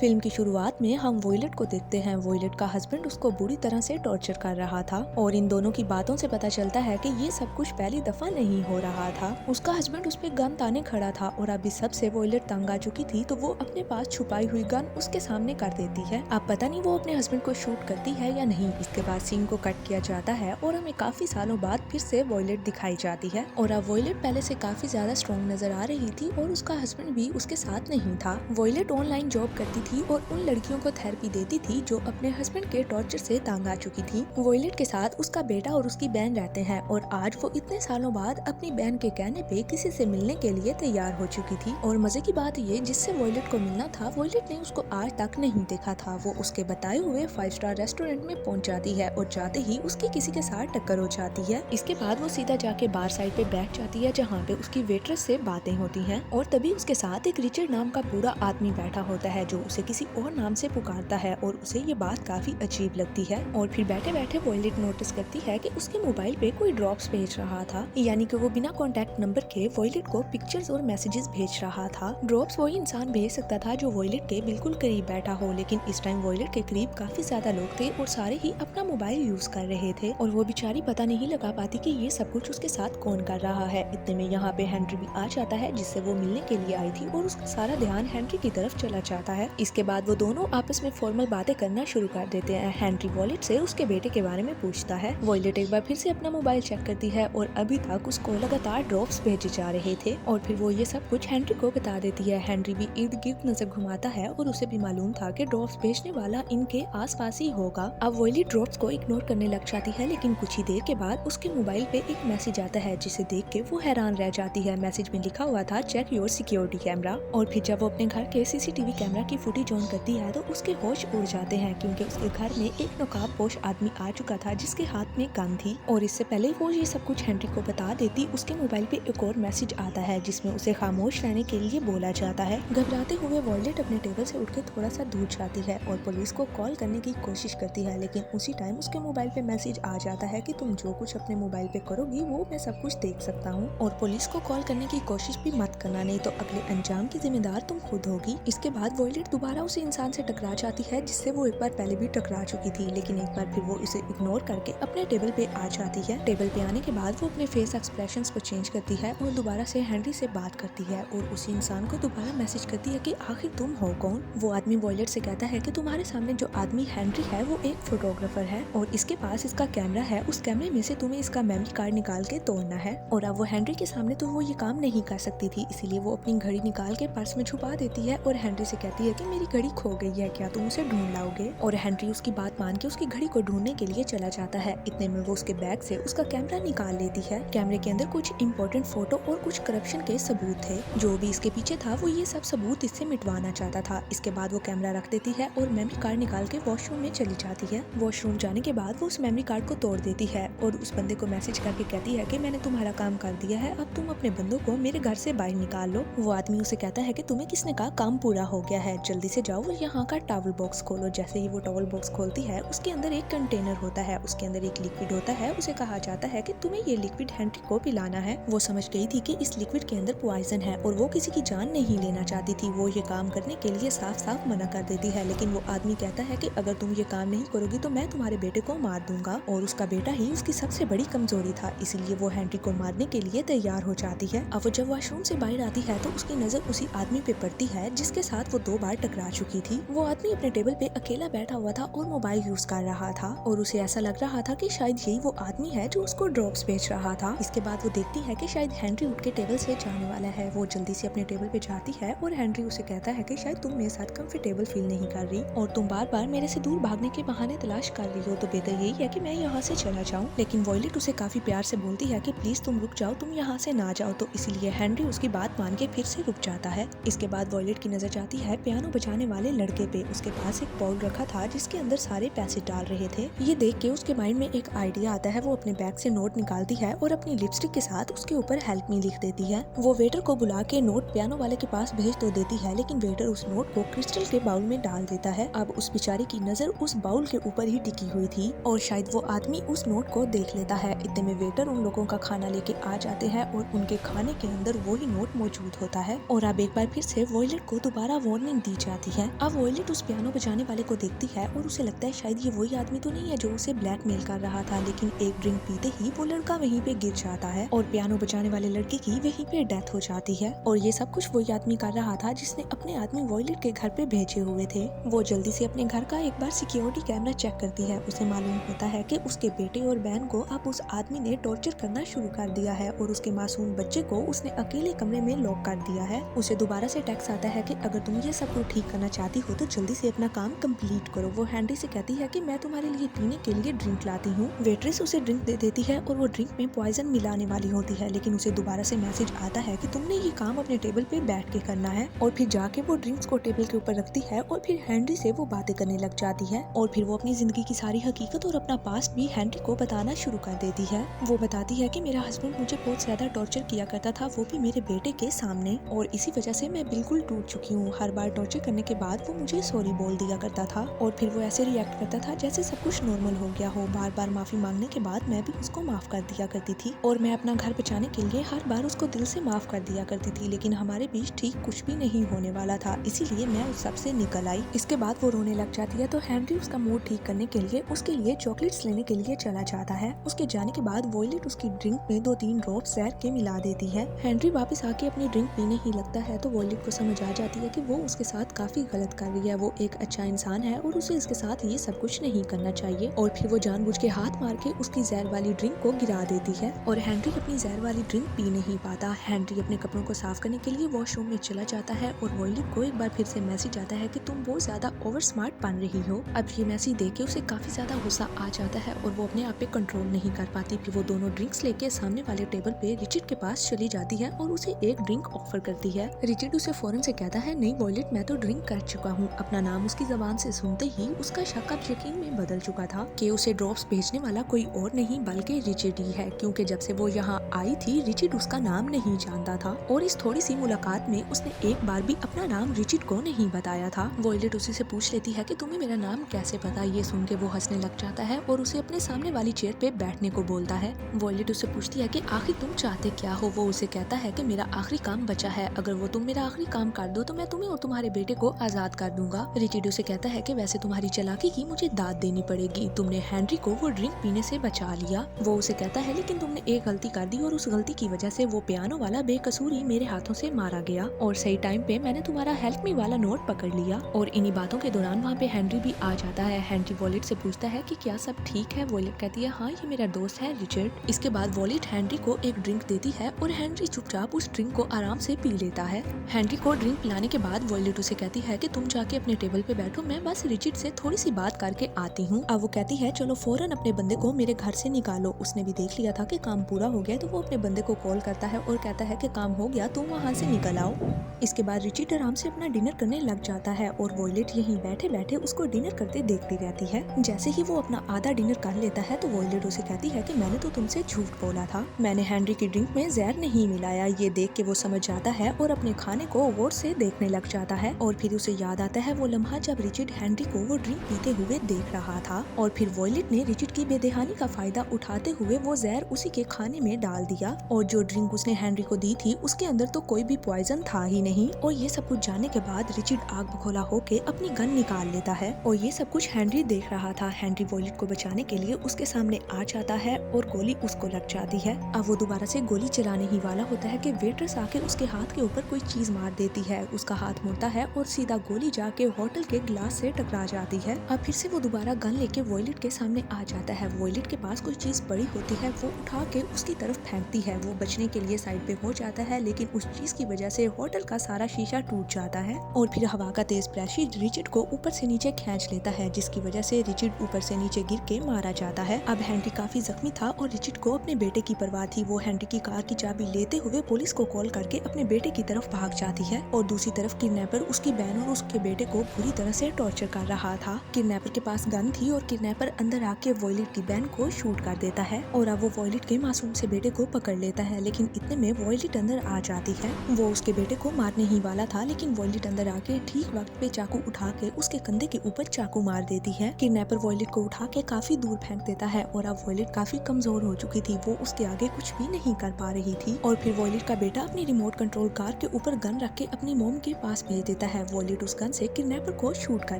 Film की शुरुआत में हम वॉयलेट को देखते हैं। वॉयलेट का हस्बैंड उसको बुरी तरह से टॉर्चर कर रहा था और इन दोनों की बातों से पता चलता है कि ये सब कुछ पहली दफा नहीं हो रहा था। उसका हस्बैंड उस पे गन ताने खड़ा था और अभी सबसे वॉयलेट तंग आ चुकी थी तो वो अपने पास छुपाई हुई गन उसके सामने कर देती है। अब पता नहीं वो अपने हस्बैंड को शूट करती है या नहीं। इसके बाद सीन को कट किया जाता है और हमें काफी सालों बाद फिर से वॉयलेट दिखाई जाती है और अब वॉयलेट पहले से काफी ज्यादा स्ट्रॉन्ग नजर आ रही थी और उसका हस्बैंड भी उसके साथ नहीं था। वॉयलेट ऑनलाइन जॉब करती थी और उन लड़कियों को थेरेपी देती थी जो अपने हस्बैंड के टॉर्चर से तंग आ चुकी थी। वॉयलेट के साथ उसका बेटा और उसकी बहन रहते हैं और आज वो इतने सालों बाद अपनी बहन के कहने पे किसी से मिलने के लिए तैयार हो चुकी थी। और मजे की बात ये, जिससे वॉयलेट को मिलना था वॉयलेट ने उसको आज तक नहीं देखा था। वो उसके बताए हुए 5 स्टार रेस्टोरेंट में पहुंच जाती है और जाते ही उसकी किसी के साथ टक्कर हो जाती है। इसके बाद वो सीधा जाके बार साइड पे बैठ जाती है जहाँ पे उसकी वेट्रेस से बातें होती हैं और तभी उसके साथ एक रिचर्ड नाम का पूरा आदमी बैठा होता है जो उसे किसी और नाम से पुकारता है और उसे ये बात काफी अजीब लगती है। और फिर बैठे बैठे वॉयलेट नोटिस करती है कि उसके मोबाइल पे कोई ड्रॉप्स भेज रहा था, यानी कि वो बिना कॉन्टेक्ट नंबर के वॉयलेट को पिक्चर्स और मैसेजेस भेज रहा था। ड्रॉप्स वही इंसान भेज सकता था जो वॉयलेट के बिल्कुल करीब बैठा हो, लेकिन इस टाइम वॉयलेट के करीब काफी ज्यादा लोग थे और सारे ही अपना मोबाइल यूज कर रहे थे और वो बेचारी पता नहीं लगा पाती कि ये सब कुछ उसके साथ कौन कर रहा है। इतने में यहाँ पे हेनरी भी आ जाता है जिससे वो मिलने के लिए आई थी और उसका सारा ध्यान हेनरी की तरफ चला जाता है। इसके बाद वो दोनों आपस में फॉर्मल बातें करना शुरू कर देते हैं। हेनरी वॉयलेट से उसके बेटे के बारे में पूछता है। वॉयलेट एक बार फिर से अपना मोबाइल चेक करती है और अभी तक उसको लगातार ड्रॉप्स भेजे जा रहे थे और फिर वो ये सब कुछ हेनरी को बता देती है। हेनरी भी इर्द गिर्द नजर घुमाता है और उसे भी मालूम था कि ड्रॉप्स भेजने वाला इनके आसपास ही होगा। अब वॉयलेट ड्रॉप्स को इग्नोर करने लग जाती है, लेकिन कुछ ही देर के बाद उसके मोबाइल पे एक मैसेज आता है जिसे देख के वो हैरान रह जाती है। मैसेज में लिखा हुआ था चेक योर सिक्योरिटी कैमरा। और फिर जब वो अपने घर के सीसीटीवी कैमरा की फुटेज ऑन करती है तो उसके होश उड़ जाते हैं क्योंकि उसके घर में एक नकाबपोश आदमी आ चुका था जिसके हाथ में गन थी। और इससे पहले वो ये सब कुछ हेनरी को बता देती, उसके मोबाइल पे एक और मैसेज आता है जिसमें उसे खामोश रहने के लिए बोला जाता है। घबराते हुए वॉयलेट अपने टेबल से उठ के थोड़ा सा दूर जाती है और पुलिस को कॉल करने की कोशिश करती है, लेकिन उसी टाइम उसके मोबाइल पे मैसेज आ जाता है कि तुम जो कुछ अपने मोबाइल पे करोगी वो मैं सब कुछ देख सकता हूँ और पुलिस को कॉल करने की कोशिश भी मत करना, नहीं तो अगले अंजाम की जिम्मेदार तुम खुद होगी। इसके बाद वॉयलेट दोबारा उसी इंसान से टकरा जाती है जिससे वो एक बार पहले भी टकरा चुकी थी, लेकिन एक बार फिर वो इसे इग्नोर करके अपने टेबल पे आ जाती है। टेबल पे आने के बाद वो अपने फेस एक्सप्रेशंस को चेंज करती है और दोबारा से हेनरी से बात करती है और उसी इंसान को दोबारा मैसेज करती है कि आखिर तुम हो कौन। वो आदमी वॉयलेट से कहता है कि तुम्हारे सामने जो आदमी हेनरी है वो एक फोटोग्राफर है और इसके पास इसका कैमरा है, उस कैमरे में से तुम्हें इसका मेमोरी कार्ड निकाल के तोड़ना है। और अब वो हेनरी के सामने तो वो ये काम नहीं कर सकती थी, इसीलिए वो अपनी घड़ी निकाल के पर्स में छुपा देती है और हेनरी से कहती है कि मेरी घड़ी खो गई है, क्या तुम उसे ढूंढ लाओगे। और हेनरी उसकी बात मान के उसकी घड़ी को ढूंढने के लिए चला जाता है। इतने में वो उसके बैग से उसका कैमरा निकाल लेती है। कैमरे के अंदर कुछ इंपॉर्टेंट फोटो और कुछ करप्शन के सबूत थे। जो भी इसके पीछे था वो ये सब सबूत इससे मिटवाना चाहता था। इसके बाद वो कैमरा रख देती है और मेमोरी कार्ड निकाल के वॉशरूम में चली जाती है। वॉशरूम जाने के बाद वो उस मेमोरी कार्ड को तोड़ देती है और उस बंदे को मैसेज करके कहती है कि मैंने तुम्हारा काम कर दिया है, अब तुम अपने बंदों को मेरे घर से बाहर निकाल लो। वो आदमी उसे कहता है कि तुम्हें किसने कहा काम पूरा हो गया है, जल्दी से जाओ यहाँ का टॉवल बॉक्स खोलो। जैसे ही वो टॉवल बॉक्स खोलती है उसके अंदर एक कंटेनर होता है, उसके अंदर एक लिक्विड होता है। उसे कहा जाता है कि तुम्हें ये लिक्विड हेनरी को पिलाना है। वो समझ गई थी कि इस लिक्विड के अंदर पॉइजन है और वो किसी की जान नहीं लेना चाहती थी। वो ये काम करने के लिए साफ साफ मना कर देती है, लेकिन वो आदमी कहता है कि अगर तुम ये काम नहीं करोगी तो मैं तुम्हारे बेटे को मार दूंगा। और उसका बेटा ही उसकी सबसे बड़ी कमजोरी था, इसीलिए वो हेनरी को मारने के लिए तैयार हो जाती है। अब वो जब वॉशरूम से बाहर आती है तो उसकी नजर उसी आदमी पे पड़ती है जिसके साथ वो 2 बार टकरा चुकी थी। वो आदमी अपने टेबल पे अकेला बैठा हुआ था और मोबाइल यूज कर रहा था और उसे ऐसा लग रहा था कि शायद यही वो आदमी है जो उसको ड्रॉप्स बेच रहा था। इसके बाद वो देखती है कि शायद हेनरी उठ के टेबल से जाने वाला है। वो जल्दी से अपने टेबल पे जाती है और हेनरी उसे कहता है कि शायद तुम मेरे साथ कंफर्टेबल फील नहीं कर रही और तुम बार बार मेरे से दूर भागने के बहाने तलाश कर रही हो, तो बेहतर यही है कि मैं यहाँ से चला जाऊँ। लेकिन वॉयलेट उसे काफी प्यार से बोलती है कि प्लीज तुम रुक जाओ, तुम यहाँ से ना जाओ, तो इसीलिए हेनरी उसकी बात मान के फिर से रुक जाता है। इसके बाद वॉयलेट की नजर जाती है पियानो बजाने वाले लड़के पे। उसके पास एक बाउल रखा था जिसके अंदर सारे पैसे डाल रहे थे। ये देख के उसके माइंड में एक आइडिया आता है। वो अपने बैग से नोट निकालती है और अपनी लिपस्टिक के साथ उसके ऊपर हेल्प मी लिख देती है। वो वेटर को बुला के नोट पियानो वाले के पास भेज तो देती है, लेकिन वेटर उस नोट को क्रिस्टल के बाउल में डाल देता है। अब उस बेचारी की नजर उस बाउल के ऊपर ही टिकी हुई थी और शायद वो आदमी उस नोट को देख लेता है। इतने में वेटर उन लोगों का खाना लेके आ जाते हैं और उनके खाने के अंदर वो ही नोट मौजूद होता है। और अब एक बार फिर से वॉयलेट को दोबारा वार्निंग दी जाती है। अब वॉयलेट उस पियानो बजाने वाले को देखती है और उसे लगता है शायद ये वही आदमी तो नहीं है जो उसे ब्लैकमेल कर रहा था, लेकिन एक ड्रिंक पीते ही वो लड़का वहीं पे गिर जाता है और पियानो बजाने वाले लड़के की वहीं पे डेथ हो जाती है। और ये सब कुछ वही आदमी कर रहा था जिसने अपने आदमी वॉयलेट के घर पे भेजे हुए थे। वो जल्दी से अपने घर का एक बार सिक्योरिटी कैमरा चेक करती है। उसे मालूम होता है कि उसके बेटे और बहन को अब उस आदमी ने टॉर्चर करना शुरू कर दिया है और उसके मासूम बच्चे को उसने अकेले कमरे में लॉक कर दिया है। उसे दोबारा से टेक्स्ट आता है कि अगर तुम ये सब को ठीक करना चाहती हो तो जल्दी से अपना काम कंप्लीट करो। वो हेनरी से कहती है कि मैं तुम्हारे लिए पीने के लिए ड्रिंक लाती हूँ। वेट्रेस उसे ड्रिंक दे देती है और वो ड्रिंक में पॉइजन मिलाने वाली होती है, लेकिन उसे दोबारा से मैसेज आता है कि तुमने ये काम अपने टेबल पे बैठ के करना है। और फिर जाके वो ड्रिंक्स को टेबल के ऊपर रखती है और फिर हेनरी से वो बातें करने लग जाती है और फिर वो अपनी जिंदगी की सारी हकीकत और अपना पास्ट भी हेनरी को बताना शुरू कर देती है। वो बताती है कि मेरा हस्बैंड मुझे बहुत ज्यादा टॉर्चर किया करता था, वो भी मेरे बेटे के सामने, और इसी वजह से मैं बिल्कुल टूट चुकी हूँ। हर बार टॉर्चर करने के बाद वो मुझे सॉरी बोल दिया करता था और फिर वो ऐसे रिएक्ट करता था जैसे सब कुछ नॉर्मल हो गया हो। बार बार माफी मांगने के बाद मैं भी उसको माफ कर दिया करती थी और मैं अपना घर बचाने के लिए हर बार उसको दिल से माफ कर दिया करती थी, लेकिन हमारे बीच ठीक कुछ भी नहीं होने वाला था, इसीलिए मैं उस सब से निकल आई। इसके बाद वो रोने लग जाती है तो हेनरी उसका मूड ठीक करने के लिए उसके लिए चॉकलेट्स लेने के लिए चला जाता है। उसके जाने के बाद वॉयलेट उसकी ड्रिंक में 2-3 ड्रॉप जहर के मिला देती है। हेनरी वापस आके अपनी ड्रिंक पीने ही लगता है तो वॉयलेट को समझ आ जाती है कि वो उसके साथ काफी गलत कर रही है। वो एक अच्छा इंसान है और उसे इसके साथ ये सब कुछ नहीं करना चाहिए और फिर वो जानबूझ के हाथ मार के उसकी जहर वाली ड्रिंक को गिरा देती है और हेनरी अपनी जहर वाली ड्रिंक पी नहीं पाता। हेनरी अपने कपड़ों को साफ करने के लिए वॉशरूम में चला जाता है और वॉयलेट को एक बार फिर से मैसेज आता है कि तुम बहुत ज्यादा ओवर स्मार्ट बन रही हो। अब ये मैसेज देख के उसे काफी ज्यादा गुस्सा आ जाता है और वो अपने आप पे कंट्रोल नहीं कर पाती। फिर वो दोनों ड्रिंक्स लेके सामने वाले टेबल पे रिचर्ड के पास चली जाती है और उसे एक ड्रिंक ऑफर करती है। रिचर्ड उसे फौरन से कहता है नहीं वॉयलेट, मैं तो ड्रिंक कर चुका हूँ। अपना नाम उसकी जबान से सुनते ही उसका शक अब यकीन में बदल चुका था कि उसे ड्रॉप्स भेजने वाला कोई और नहीं बल्कि रिचर्ड ही है, क्योंकि जब से वो यहाँ आई थी रिचर्ड उसका नाम नहीं जानता था और इस थोड़ी सी मुलाकात में उसने एक बार भी अपना नाम रिचर्ड को नहीं बताया था। वॉयलेट उसी से पूछ लेती है कि तुम्हें मेरा नाम कैसे पता। ये सुन के वो हंसने लग जाता है और उसे अपने सामने वाली चेयर पे बैठने को बोलता है। वॉयलेट उससे पूछती है कि आखिर तुम चाहते क्या हो। वो उसे कहता है कि मेरा आखिरी काम बचा है, अगर वो तुम मेरा आखिरी काम कर दो तो मैं तुम्हें और तुम्हारे बेटे को आजाद कर दूंगा। रिचर्ड उसे कहता है कि वैसे तुम्हारी चालाकी की मुझे दाद देनी पड़ेगी, तुमने हेनरी को वो ड्रिंक पीने से बचा लिया। वो उसे कहता है लेकिन तुमने एक गलती कर दी और उस गलती की वजह से वो पियानो वाला बेकसूर ही मेरे हाथों से मारा गया और सही टाइम पे मैंने तुम्हारा हेल्प मी वाला नोट पकड़ लिया। और इन्हीं बातों के दौरान वहाँ पे हेनरी भी आ जाता है। हेनरी वॉयलेट से पूछता है कि क्या सब ठीक है। वॉयलेट कहती है हाँ ये मेरा दोस्त है रिचर्ड। इसके बाद वॉयलेट हेनरी को एक ड्रिंक देती है और हेनरी चुपचाप उस ड्रिंक को आराम से पी लेता है। हेनरी को ड्रिंक पिलाने के बाद वॉयलेट उसे कहती है कि तुम जाके अपने टेबल पे बैठो, मैं बस रिचर्ड से थोड़ी सी बात करके आती हूँ। अब वो कहती है चलो फौरन अपने बंदे को मेरे घर से निकालो। उसने भी देख लिया था कि काम पूरा हो गया तो वो अपने बंदे को कॉल करता है और कहता है कि काम हो गया, तुम वहाँ से निकल आओ। इसके बाद रिचर्ड आराम से अपना डिनर करने लग जाता है और वॉयलेट यहीं बैठे बैठे उसको डिनर करते देखती रहती है। जैसे ही वो अपना आधा डिनर कर लेता है तो वॉयलेट उसे कहती है कि मैंने तो तुमसे झूठ बोला था, मैंने हेनरी की ड्रिंक में जहर नहीं मिलाया। ये देख के वो समझ जाता है और अपने खाने को गौर से देखने लग जाता है और फिर उसे याद आता है वो लम्हा जब रिचर्ड हेनरी को वो ड्रिंक पीते हुए देख रहा था और फिर वॉयलेट ने रिचर्ड की बेदहानी का फायदा उठाते हुए वो जहर उसी के खाने में डाल दिया और जो ड्रिंक उसने हेनरी को दी थी उसके अंदर तो कोई भी पॉइजन था ही नहीं। और ये सब कुछ जानने के बाद रिचर्ड आग बखोला होके अपनी गन निकाल लेता है और ये सब कुछ हेनरी देख रहा था। हेनरी वॉयलेट को बचाने के लिए उसके सामने आ जाता है और गोली उसको लग जाती है। अब वो दोबारा से गोली चलाने ही वाला होता है कि वेट्रेस आके उसके हाथ के ऊपर कोई चीज मार देती है। उसका हाथ मुड़ता है और सीधा गोली जाके होटल के ग्लास से टकरा जाती है। अब फिर से वो दोबारा गन लेके वॉयलेट के सामने आ जाता है। वॉयलेट के पास कोई चीज बड़ी होती है, वो उठा के उसकी तरफ फेंकती है। वो बचने के लिए साइड पे हो जाता है लेकिन उस चीज की वजह से होटल का सारा शीशा टूट जाता है और फिर हवा का तेज प्रेशर रिचर्ड को ऊपर से नीचे खींच लेता है जिसकी वजह से रिचर्ड ऊपर से नीचे गिर के मारा जाता है। अब हेनरी काफी जख्मी था और रिचर्ड को अपने बेटे की परवाह थी। वो हेनरी की कार की चाबी लेते हुए पुलिस को कॉल करके अपने बेटे की तरफ भाग जाती है और दूसरी तरफ किडनैपर उसकी बहन और उसके बेटे को बुरी तरह से टॉर्चर कर रहा था। किडनैपर के पास गन थी और किडनैपर अंदर आके वॉयलेट की बहन को शूट कर देता है और अब वो वॉयलेट के मासूम से बेटे को पकड़ लेता है, लेकिन इतने में वॉयलेट अंदर आ जाती है। वो उसके बेटे को मारने ही वाला था, लेकिन वॉयलेट अंदर आके ठीक वक्त पे चाकू उठा के उसके कंधे के ऊपर चाकू मार देती है। किडनैपर वॉयलेट को उठा के काफी दूर फेंक देता है और अब वॉयलेट काफी कमजोर हो चुकी थी, वो उसके आगे कुछ भी नहीं कर पा रही थी। और फिर वॉयलेट का बेटा अपनी रिमोट कंट्रोल कार के ऊपर गन रख के अपनी मॉम के पास भेज देता है। वॉयलेट उस गन से किडनैपर को शूट कर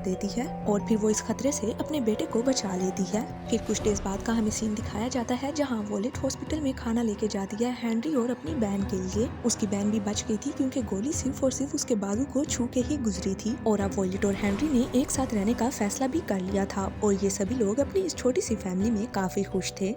देती है और फिर वो इस खतरे से अपने बेटे को बचा लेती है। फिर कुछ देर बाद का हमें सीन दिखाया जाता है जहाँ वॉयलेट हॉस्पिटल में खाना लेके जाती है हेनरी और अपनी बहन के लिए। उसकी बहन भी बच गई थी क्योंकि गोली सिर्फ और सिर्फ उसके बाजू को छू के ही गुजरी थी। और अब वॉयलेट और हेनरी ने एक साथ रहने का फैसला भी कर लिया था और ये सभी लोग अपनी इस छोटी सी फैमिली में काफी खुश थे।